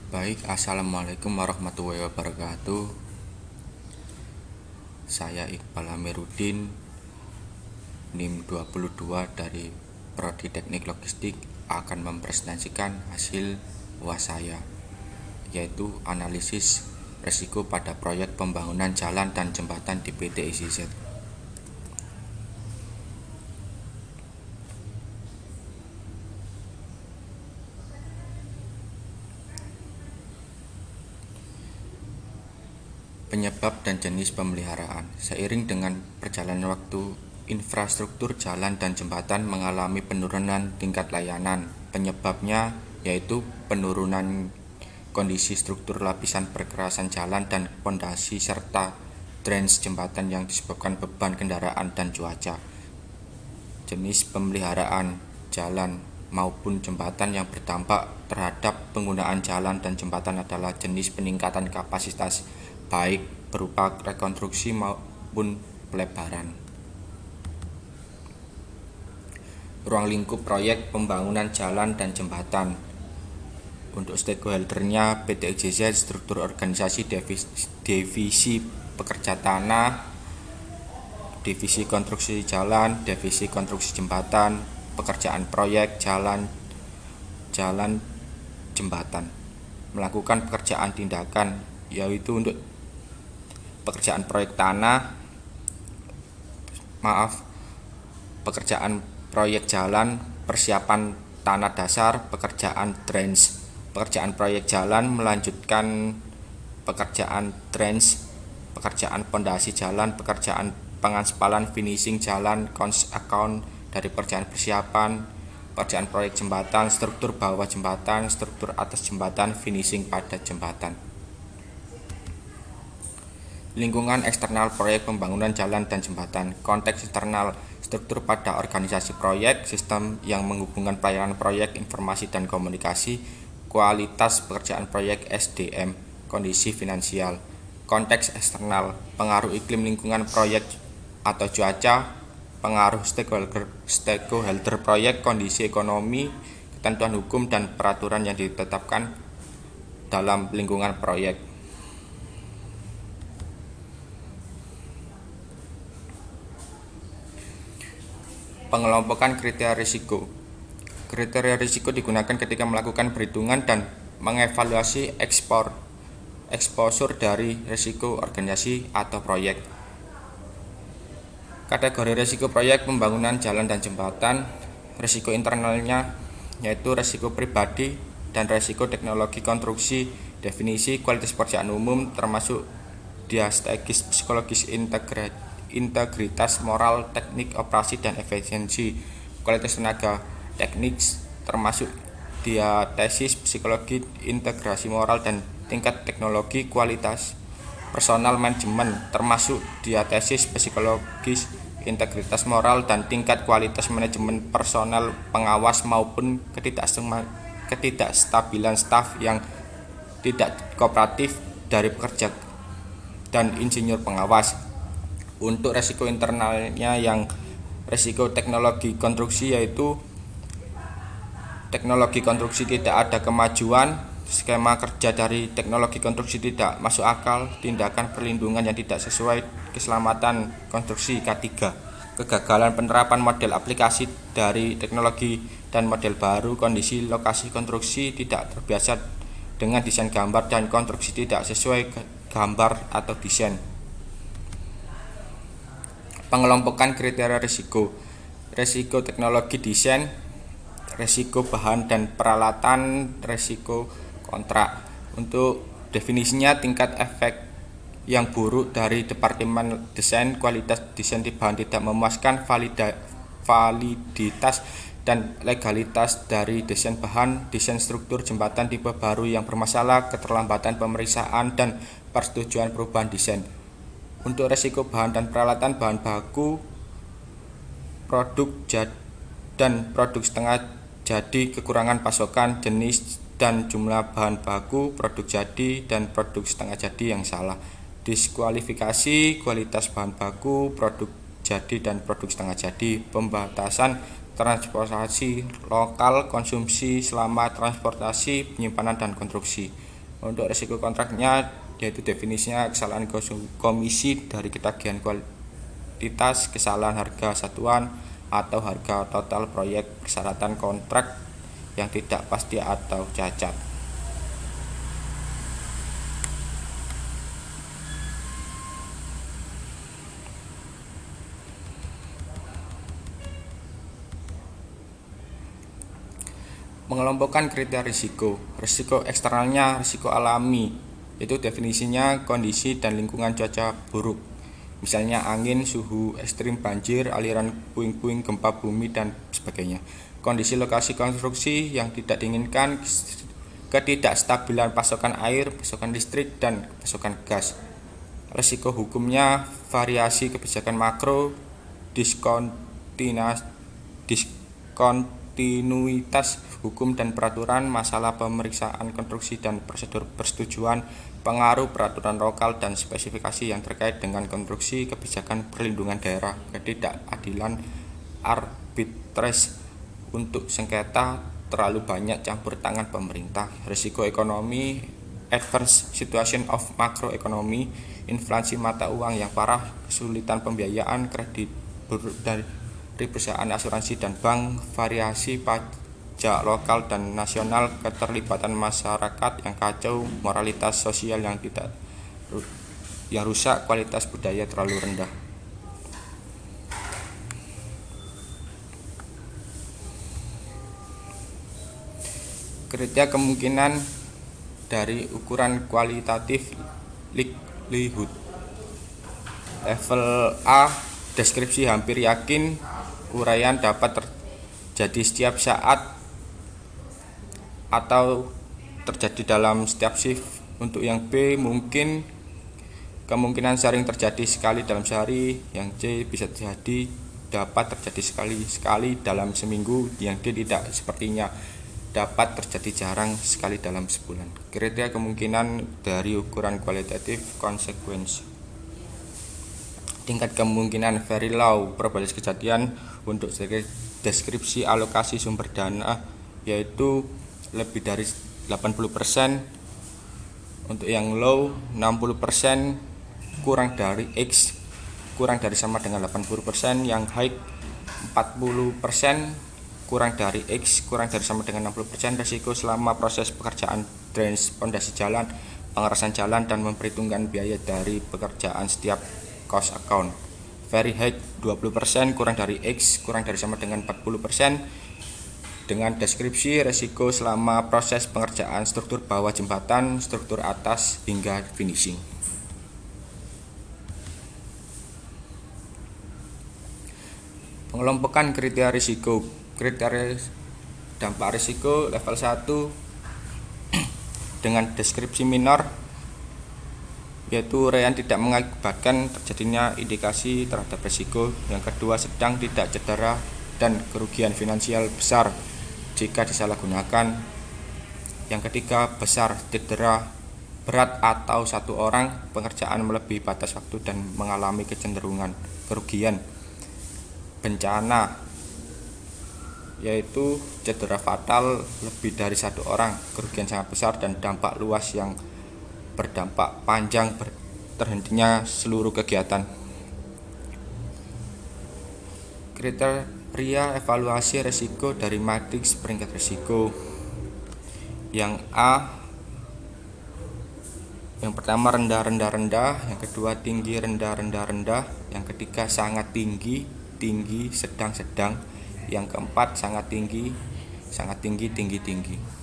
Baik, Assalamualaikum warahmatullahi wabarakatuh. Saya Iqbal Amiruddin, NIM 22 dari Prodi Teknik Logistik akan mempresentasikan hasil UAS saya, yaitu analisis resiko pada proyek pembangunan jalan dan jembatan di PT ICZ. Penyebab dan jenis pemeliharaan. Seiring dengan perjalanan waktu, infrastruktur jalan dan jembatan mengalami penurunan tingkat layanan. Penyebabnya yaitu penurunan kondisi struktur lapisan perkerasan jalan dan pondasi serta drainase jembatan yang disebabkan beban kendaraan dan cuaca. Jenis pemeliharaan jalan maupun jembatan yang berdampak terhadap penggunaan jalan dan jembatan adalah jenis peningkatan kapasitas, baik berupa rekonstruksi maupun pelebaran. Ruang lingkup proyek pembangunan jalan dan jembatan. Untuk stakeholdernya PT ICZ, struktur organisasi divisi pekerja tanah, divisi konstruksi jalan, divisi konstruksi jembatan, pekerjaan proyek jalan jembatan. Melakukan pekerjaan tindakan yaitu untuk pekerjaan proyek pekerjaan proyek jalan, persiapan tanah dasar, pekerjaan drainase. Pekerjaan proyek jalan melanjutkan pekerjaan drainase, pekerjaan pondasi jalan, pekerjaan pengaspalan finishing jalan, cons account dari pekerjaan persiapan, pekerjaan proyek jembatan, struktur bawah jembatan, struktur atas jembatan, finishing pada jembatan. Lingkungan eksternal proyek pembangunan jalan dan jembatan. Konteks internal, struktur pada organisasi proyek, sistem yang menghubungkan pelayanan proyek, informasi dan komunikasi, kualitas pekerjaan proyek SDM, kondisi finansial. Konteks eksternal, pengaruh iklim lingkungan proyek atau cuaca, pengaruh stakeholder proyek, kondisi ekonomi, ketentuan hukum dan peraturan yang ditetapkan dalam lingkungan proyek. Pengelompokan kriteria risiko. Kriteria risiko digunakan ketika melakukan perhitungan dan mengevaluasi exposure dari risiko organisasi atau proyek. Kategori risiko proyek pembangunan jalan dan jembatan. Risiko internalnya yaitu risiko pribadi dan risiko teknologi konstruksi. Definisi kualitas pekerjaan umum termasuk diastatis, psikologis, integritas, moral, teknik, operasi, dan efisiensi. Kualitas tenaga teknik termasuk diatesis, psikologi, integrasi moral, dan tingkat teknologi. Kualitas personal manajemen termasuk diatesis, psikologis, integritas moral, dan tingkat kualitas manajemen personel pengawas maupun ketidakstabilan staf yang tidak kooperatif dari pekerja dan insinyur pengawas. Untuk risiko internalnya yang risiko teknologi konstruksi yaitu teknologi konstruksi tidak ada kemajuan, skema kerja dari teknologi konstruksi tidak masuk akal, tindakan perlindungan yang tidak sesuai keselamatan konstruksi. K3, kegagalan penerapan model aplikasi dari teknologi dan model baru, kondisi lokasi konstruksi tidak terbiasa dengan desain gambar dan konstruksi tidak sesuai gambar atau desain. Pengelompokan kriteria risiko. Risiko teknologi desain, risiko bahan dan peralatan, risiko kontrak. Untuk definisinya, tingkat efek yang buruk dari departemen desain, kualitas desain di bahan tidak memuaskan, validitas dan legalitas dari desain bahan, desain struktur jembatan tipe baru yang bermasalah, keterlambatan pemeriksaan dan persetujuan perubahan desain. Untuk risiko bahan dan peralatan, bahan baku, produk dan produk setengah jadi, kekurangan pasokan, jenis dan jumlah bahan baku, produk jadi dan produk setengah jadi yang salah. Diskualifikasi kualitas bahan baku, produk jadi dan produk setengah jadi. Pembatasan transportasi lokal, konsumsi selama transportasi, penyimpanan dan konstruksi. Untuk risiko kontraknya yaitu definisinya kesalahan komisi dari ketagihan kualitas, kesalahan harga satuan atau harga total proyek, persyaratan kontrak yang tidak pasti atau cacat. Mengelompokkan kriteria risiko. Risiko eksternalnya risiko alami, itu definisinya kondisi dan lingkungan cuaca buruk. Misalnya angin, suhu ekstrim, banjir, aliran puing-puing, gempa bumi, dan sebagainya. Kondisi lokasi konstruksi yang tidak diinginkan, ketidakstabilan pasokan air, pasokan listrik, dan pasokan gas. Risiko hukumnya variasi kebijakan makro, diskontinuitas hukum dan peraturan, masalah pemeriksaan konstruksi dan prosedur persetujuan, pengaruh peraturan lokal dan spesifikasi yang terkait dengan konstruksi, kebijakan perlindungan daerah, ketidakadilan, arbitrase untuk sengketa, terlalu banyak campur tangan pemerintah, risiko ekonomi, adverse situation of makroekonomi, inflasi mata uang yang parah, kesulitan pembiayaan, kredit dari perusahaan asuransi dan bank, variasi pajak lokal dan nasional, keterlibatan masyarakat yang kacau, moralitas sosial yang rusak, kualitas budaya terlalu rendah. Kriteria kemungkinan dari ukuran kualitatif likelihood. Level A, deskripsi hampir yakin uraian dapat terjadi setiap saat atau terjadi dalam setiap shift. Untuk yang B, mungkin kemungkinan sering terjadi sekali dalam sehari. Yang C, bisa terjadi dapat terjadi sekali dalam seminggu. Yang D, tidak sepertinya dapat terjadi jarang sekali dalam sebulan. Kriteria kemungkinan dari ukuran kualitatif consequence. Tingkat kemungkinan very low, probabilitas kejadian untuk deskripsi alokasi sumber dana yaitu lebih dari 80%. Untuk yang low 60%, kurang dari X, kurang dari sama dengan 80%. Yang high 40%, kurang dari X, kurang dari sama dengan 60%. Risiko selama proses pekerjaan drainage pondasi jalan, pengerasan jalan, dan memperhitungkan biaya dari pekerjaan setiap cost account. Very high 20%, kurang dari X, kurang dari sama dengan 40%. Dengan deskripsi risiko selama proses pengerjaan struktur bawah jembatan, struktur atas hingga finishing. Pengelompokan kriteria risiko. Kriteria dampak risiko level 1 dengan deskripsi minor, yaitu uraian tidak mengakibatkan terjadinya indikasi terhadap risiko. Yang kedua, sedang, tidak cedera, dan kerugian finansial besar jika disalahgunakan. Yang ketiga, besar, cedera berat atau satu orang, pengerjaan melebihi batas waktu dan mengalami kecenderungan kerugian. Bencana, yaitu cedera fatal lebih dari satu orang, kerugian sangat besar, dan dampak luas yang berdampak panjang terhentinya seluruh kegiatan. Kriteria evaluasi risiko dari matriks peringkat risiko. Yang A, yang pertama rendah, yang kedua tinggi, rendah, yang ketiga sangat tinggi, sedang, yang keempat sangat tinggi, tinggi.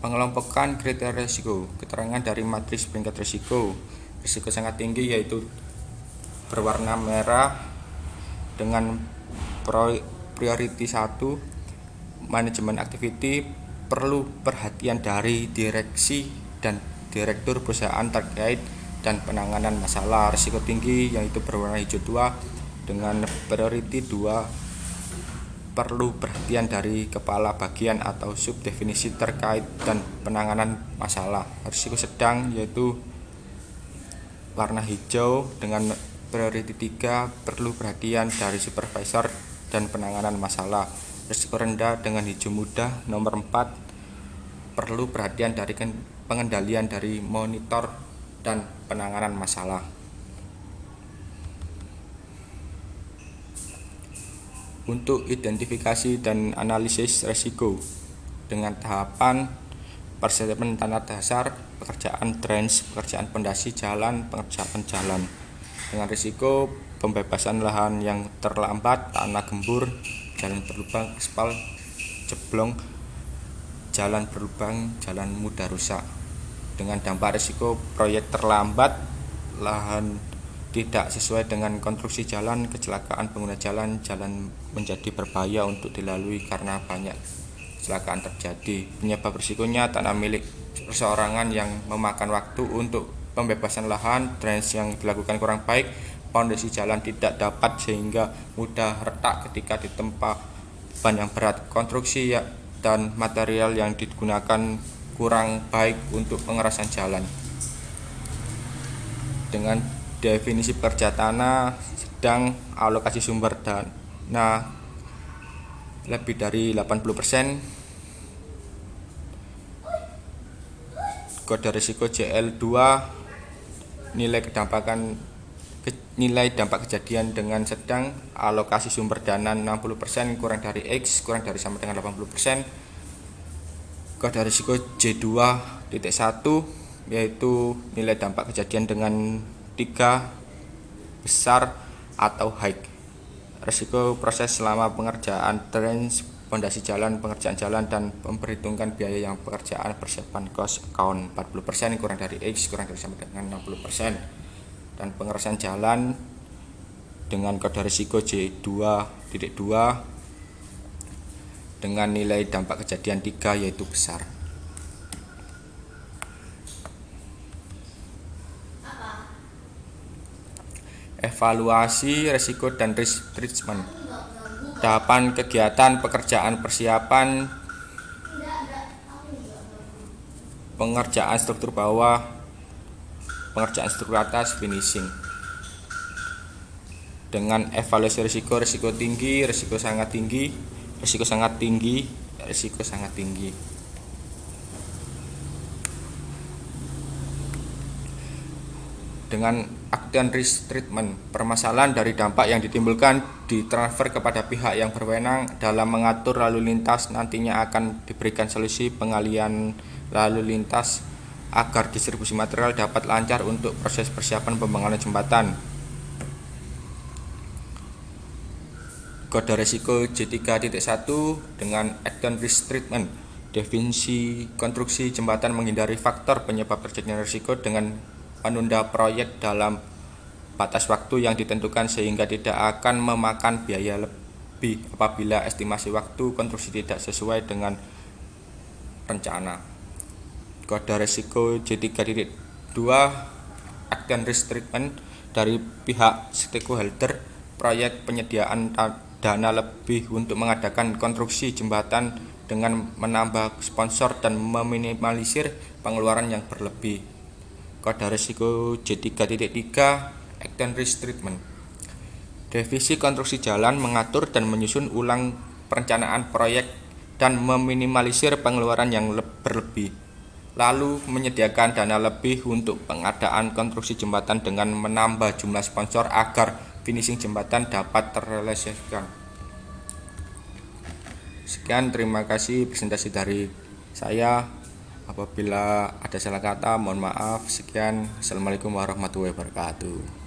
Pengelompokan kriteria risiko. Keterangan dari matriks peringkat risiko. Risiko sangat tinggi yaitu berwarna merah dengan priority 1, manajemen activity, perlu perhatian dari direksi dan direktur perusahaan terkait dan penanganan masalah. Risiko tinggi yaitu berwarna hijau 2 dengan priority 2, perlu perhatian dari kepala bagian atau subdefinisi terkait dan penanganan masalah. Risiko sedang yaitu warna hijau dengan priority 3, perlu perhatian dari supervisor dan penanganan masalah. Risiko rendah dengan hijau muda. Nomor 4, perlu perhatian dari pengendalian dari monitor dan penanganan masalah. Untuk identifikasi dan analisis risiko dengan tahapan persiapan tanah dasar, pekerjaan drainage, pekerjaan pondasi jalan, pengerjaan jalan. Dengan risiko pembebasan lahan yang terlambat, tanah gembur, jalan berlubang, aspal jeblong, jalan berlubang, jalan mudah rusak. Dengan dampak risiko proyek terlambat, lahan tidak sesuai dengan konstruksi jalan, kecelakaan pengguna jalan, jalan menjadi berbahaya untuk dilalui karena banyak kecelakaan terjadi. Penyebab risikonya tanah milik perseorangan yang memakan waktu untuk pembebasan lahan, drainase yang dilakukan kurang baik, fondasi jalan tidak dapat sehingga mudah retak ketika ditempa ban yang berat, konstruksi dan material yang digunakan kurang baik untuk pengerasan jalan. Dengan definisi pekerja tanah sedang, alokasi sumber dana lebih dari 80%, kode risiko JL2, nilai dampak kejadian dengan sedang, alokasi sumber dana 60%, kurang dari X, kurang dari sama dengan 80%. Kode risiko J2.1 yaitu nilai dampak kejadian dengan 3 besar atau high. Risiko proses selama pengerjaan drainage, pondasi jalan, pengerjaan jalan, dan memperhitungkan biaya yang pekerjaan, persiapan cost account 40%, kurang dari X, kurang dari sama dengan 60%. Dan pengerasan jalan dengan kode risiko J2.2 dengan nilai dampak kejadian 3 yaitu besar. Evaluasi risiko dan risk treatment. Tahapan kegiatan pekerjaan persiapan, pengerjaan struktur bawah, pengerjaan struktur atas, finishing. Dengan evaluasi risiko tinggi, risiko sangat tinggi, risiko sangat tinggi, risiko sangat tinggi. Dengan action risk treatment, permasalahan dari dampak yang ditimbulkan ditransfer kepada pihak yang berwenang dalam mengatur lalu lintas. Nantinya akan diberikan solusi pengalian lalu lintas agar distribusi material dapat lancar untuk proses persiapan pembangunan jembatan. Kode risiko J3.1 dengan action risk treatment. Definisi konstruksi jembatan menghindari faktor penyebab terjadinya risiko dengan menunda proyek dalam batas waktu yang ditentukan sehingga tidak akan memakan biaya lebih apabila estimasi waktu konstruksi tidak sesuai dengan rencana. Kode risiko J3.2 action risk treatment dari pihak stakeholder proyek, penyediaan dana lebih untuk mengadakan konstruksi jembatan dengan menambah sponsor dan meminimalisir pengeluaran yang berlebih. Kode risiko J3.3 action risk treatment. Definisi konstruksi jalan mengatur dan menyusun ulang perencanaan proyek dan meminimalisir pengeluaran yang berlebih, lalu menyediakan dana lebih untuk pengadaan konstruksi jembatan dengan menambah jumlah sponsor agar finishing jembatan dapat terrealisasikan. Sekian, terima kasih presentasi dari saya. Apabila ada salah kata, mohon maaf. Sekian, assalamualaikum warahmatullahi wabarakatuh.